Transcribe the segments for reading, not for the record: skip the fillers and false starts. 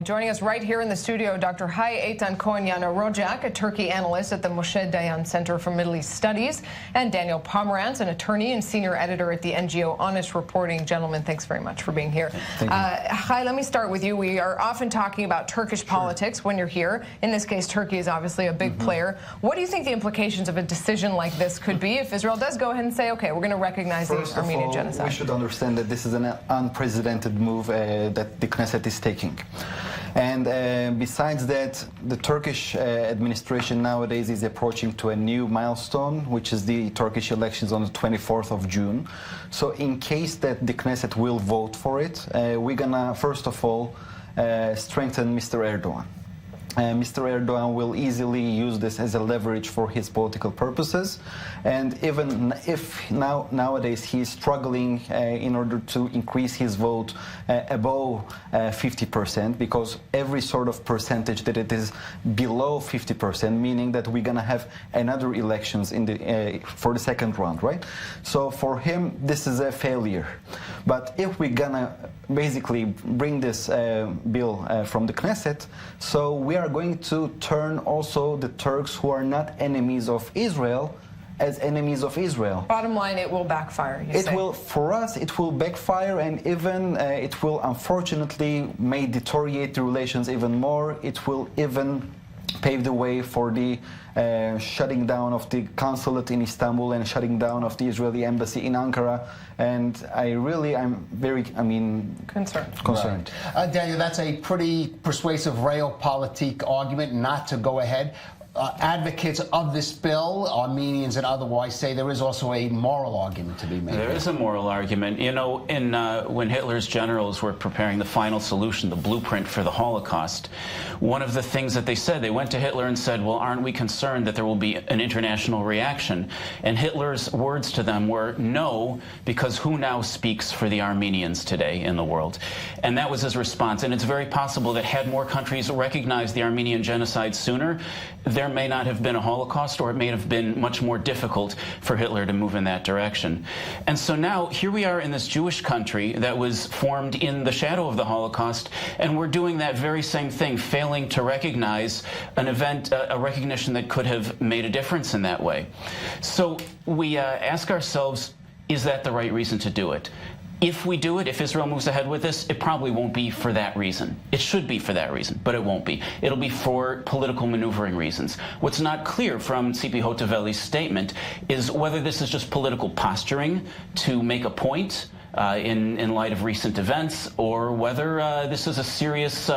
Joining us right here in the studio, Dr. Eytan Yanarocak, a Turkey analyst at the Moshe Dayan Center for Middle East Studies, and Daniel Pomerantz, an attorney and senior editor at the NGO Honest Reporting. Gentlemen, thanks very much for being here. Thank you. Hi, let me start with you. We are often talking about Turkish politics when you're here. In this case, Turkey is obviously a big player. What do you think the implications of a decision like this could be if Israel does go ahead and say, okay, we're going to recognize the Armenian Genocide? We should understand that this is an unprecedented move that the Knesset is taking. And besides that, the Turkish administration nowadays is approaching to a new milestone, which is the Turkish elections on the 24th of June. So in case that the Knesset will vote for it, we're gonna, first of all, strengthen Mr. Erdogan. Mr. Erdogan will easily use this as a leverage for his political purposes, and even if nowadays he is struggling in order to increase his vote above 50%, because every sort of percentage that it is below 50%, meaning that we're gonna have another elections in the for the second round, right? So for him, this is a failure. But if we're gonna basically bring this bill from the Knesset, so we are going to turn also the Turks who are not enemies of Israel as enemies of Israel. Bottom line, it will backfire, you say. It will, for us, it will backfire, and even it will unfortunately may deteriorate the relations even more. It will even pave the way for the shutting down of the consulate in Istanbul and shutting down of the Israeli embassy in Ankara. And I'm very, concerned. Right. Daniel, that's a pretty persuasive realpolitik argument not to go ahead. Advocates of this bill, Armenians and otherwise, say there is also a moral argument to be made. There is a moral argument. You know, when Hitler's generals were preparing the final solution, the blueprint for the Holocaust, one of the things that they said, they went to Hitler and said, well, aren't we concerned that there will be an international reaction? And Hitler's words to them were, no, because who now speaks for the Armenians today in the world? And that was his response. And it's very possible that had more countries recognized the Armenian genocide sooner, there may not have been a Holocaust, or it may have been much more difficult for Hitler to move in that direction. And so now here we are in this Jewish country that was formed in the shadow of the Holocaust, and we're doing that very same thing, failing to recognize an event, a recognition that could have made a difference in that way. So we ask ourselves, is that the right reason to do it? If we do it, if Israel moves ahead with this, it probably won't be for that reason. It should be for that reason, but it won't be. It'll be for political maneuvering reasons. What's not clear from Tzipi Hotovely's statement is whether this is just political posturing to make a point in light of recent events, or whether this is a serious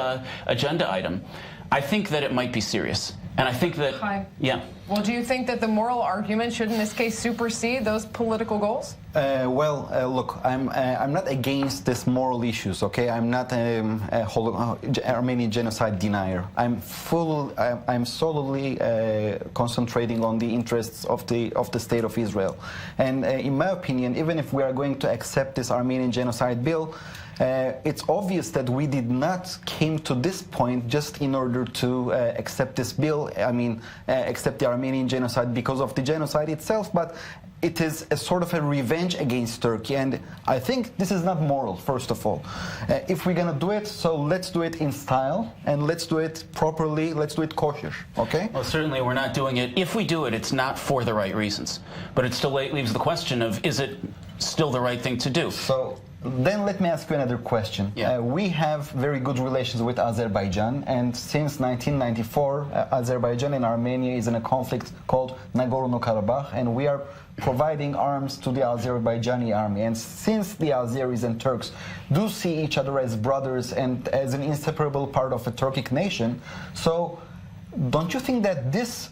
agenda item. I think that it might be serious. And I think that, yeah. Well, do you think that the moral argument should, in this case, supersede those political goals? Look, I'm not against these moral issues. Okay, I'm not Armenian genocide denier. I'm solely concentrating on the interests of the state of Israel. And in my opinion, even if we are going to accept this Armenian genocide bill, it's obvious that we did not came to this point just in order to accept this bill. Accept the Armenian genocide because of the genocide itself, but it is a sort of a revenge against Turkey, and I think this is not moral, first of all. If we're gonna do it, so let's do it in style, and let's do it properly, let's do it kosher, okay? Well, certainly we're not doing it. If we do it, it's not for the right reasons. But it still leaves the question of, is it still the right thing to do? So then let me ask you another question. Yeah. We have very good relations with Azerbaijan, and since 1994, Azerbaijan and Armenia is in a conflict called Nagorno-Karabakh, and we are providing arms to the Azerbaijani army. And since the Azeris and Turks do see each other as brothers and as an inseparable part of a Turkic nation, so don't you think that this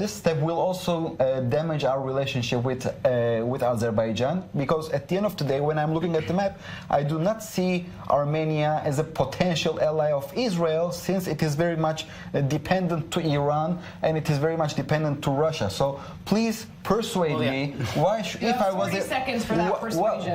step will also damage our relationship with Azerbaijan? Because at the end of the day, when I'm looking at the map, I do not see Armenia as a potential ally of Israel, since it is very much dependent to Iran and it is very much dependent to Russia. So please persuade me, why should, if I was 40 seconds for that persuasion.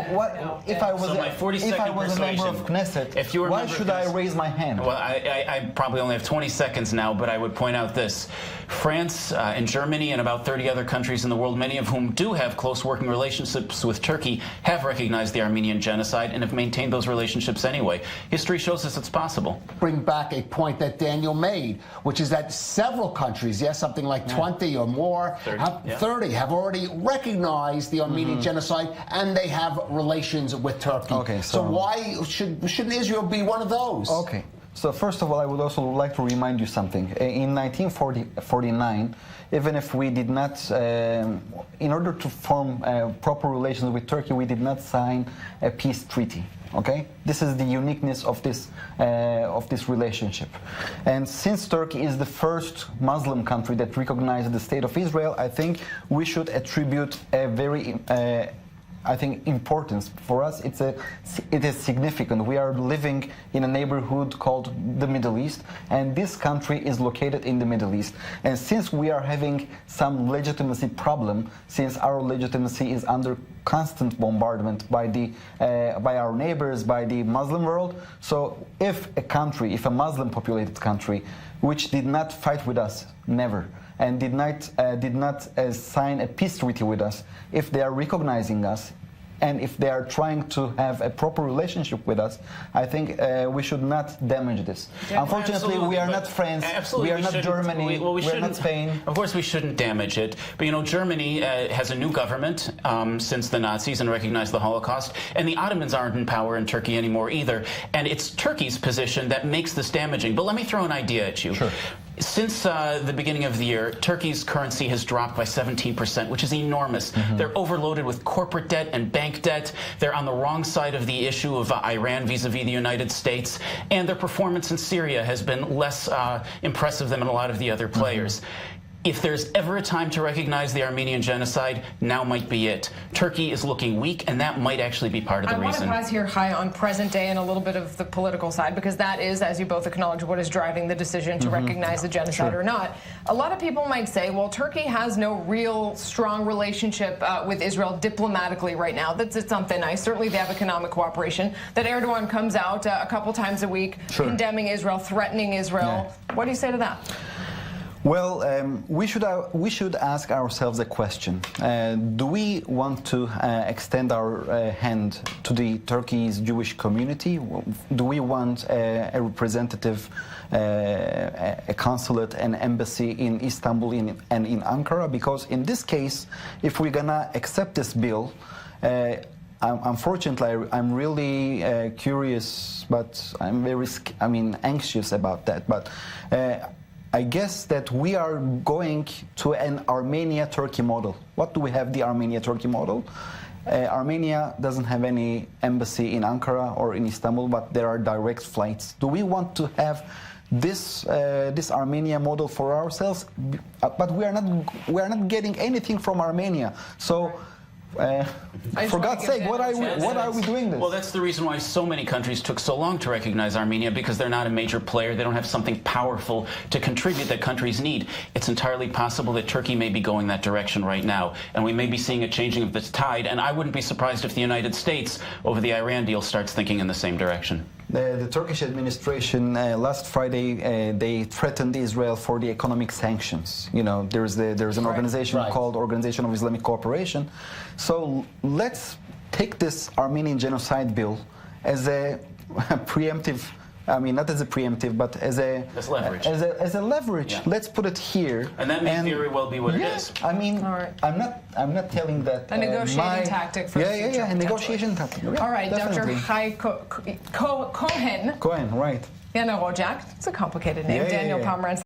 If I was a member of Knesset, why should I raise my hand? Well, I probably only have 20 seconds now, but I would point out this. France and Germany and about 30 other countries in the world, many of whom do have close working relationships with Turkey, have recognized the Armenian Genocide and have maintained those relationships anyway. History shows us it's possible. Bring back a point that Daniel made, which is that several countries, yes, something like 20 or more, 30 have already recognized the Armenian Genocide, and they have relations with Turkey. Okay, so why shouldn't Israel be one of those? Okay. So first of all, I would also like to remind you something. In 1949, even if we did not, in order to form proper relations with Turkey, we did not sign a peace treaty. Okay, this is the uniqueness of this relationship. And since Turkey is the first Muslim country that recognized the state of Israel, I think we should attribute a very importance. For us, it is significant. We are living in a neighborhood called the Middle East, and this country is located in the Middle East. And since we are having some legitimacy problem, since our legitimacy is under constant bombardment by our neighbors, by the Muslim world, so if a Muslim populated country, which did not fight with us, never, and did not sign a peace treaty with us, if they are recognizing us, and if they are trying to have a proper relationship with us, I think we should not damage this. Yeah, unfortunately, we are not France, we are not Germany, we are not Spain. Of course, we shouldn't damage it. But, you know, Germany has a new government since the Nazis and recognized the Holocaust, and the Ottomans aren't in power in Turkey anymore either. And it's Turkey's position that makes this damaging. But let me throw an idea at you. Sure. Since the beginning of the year, Turkey's currency has dropped by 17%, which is enormous. They're overloaded with corporate debt and bank debt. They're on the wrong side of the issue of Iran vis-a-vis the United States. And their performance in Syria has been less impressive than a lot of the other players. If there's ever a time to recognize the Armenian Genocide, now might be it. Turkey is looking weak, and that might actually be part of the reason. I want to pause here, High, on present day and a little bit of the political side, because that is, as you both acknowledge, what is driving the decision to recognize the genocide or not. A lot of people might say, well, Turkey has no real strong relationship with Israel diplomatically right now. That's something nice. Certainly they have economic cooperation. That Erdogan comes out a couple times a week condemning Israel, threatening Israel. Yeah. What do you say to that? Well, we should ask ourselves a question. Do we want to extend our hand to the Turkey's Jewish community? Do we want a representative, a consulate, an embassy in Istanbul and in Ankara? Because in this case, if we're gonna accept this bill, unfortunately, I'm really curious, but I'm very, anxious about that. But I guess that we are going to an Armenia-Turkey model. What do we have, the Armenia-Turkey model? Armenia doesn't have any embassy in Ankara or in Istanbul, but there are direct flights. Do we want to have this Armenia model for ourselves? But we are not getting anything from Armenia. So. For God's sake, what are we doing this? Well, that's the reason why so many countries took so long to recognize Armenia, because they're not a major player. They don't have something powerful to contribute that countries need. It's entirely possible that Turkey may be going that direction right now, and we may be seeing a changing of this tide, and I wouldn't be surprised if the United States, over the Iran deal, starts thinking in the same direction. The Turkish administration last Friday they threatened Israel for the economic sanctions. You know, there's an organization called Organization of Islamic Cooperation. So let's take this Armenian Genocide bill as a preemptive. Not as a preemptive, but as leverage. As a leverage. Yeah. Let's put it here. And that may very well be what it is. I'm not telling that. A negotiating tactic for the future. A negotiation tactic. Yeah, all right, definitely. Dr. Cohen. Cohen, right. Yanarocak. It's a complicated name. Daniel Pomerantz.